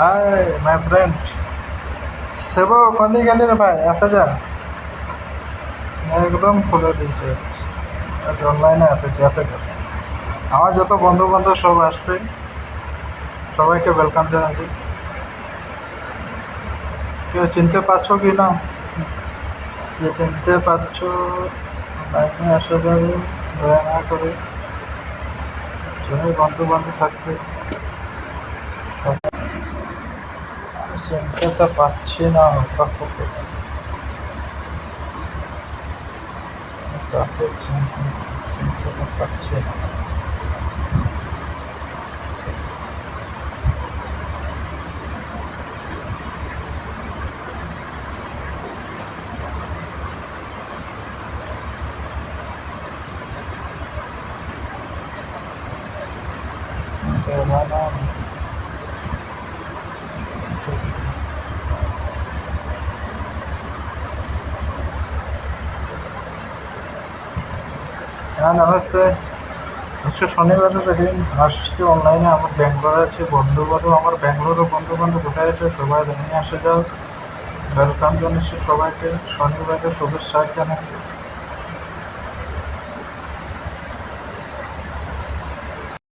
Hi my friend, সেবা ওখানে গেলে রে ভাই, আসা যা। একদম খুলে দিয়েছে, অনলাইনে এসেছে, আসা যা। আমার যত বন্ধু বান্ধব সব আসবে, সবাইকে ওয়েলকাম জানাচ্ছি। কেউ চিনতে পারছো কি না? যে চিনতে পারছো লাইনে আসা যাবে, দয়া না করে। যাই বন্ধু বান্ধব থাকবে, চিনতে তো পারছি না কাকুকে, কাকে চিনতে তো পারছি না। দেওয়ানা হ্যাঁ, নমস্তে। আজকে শনিবারের দিন আসছি অনলাইনে। আমার ব্যাঙ্গালোরে আছে বন্ধু বান্ধব, আমার ব্যাঙ্গালোরের বন্ধু বান্ধব কোথায় আছে, সবাই নিয়ে আসে যাও। ওয়েলকাম জানাচ্ছি সবাইকে, শনিবারের শুভেচ্ছা জানাচ্ছি।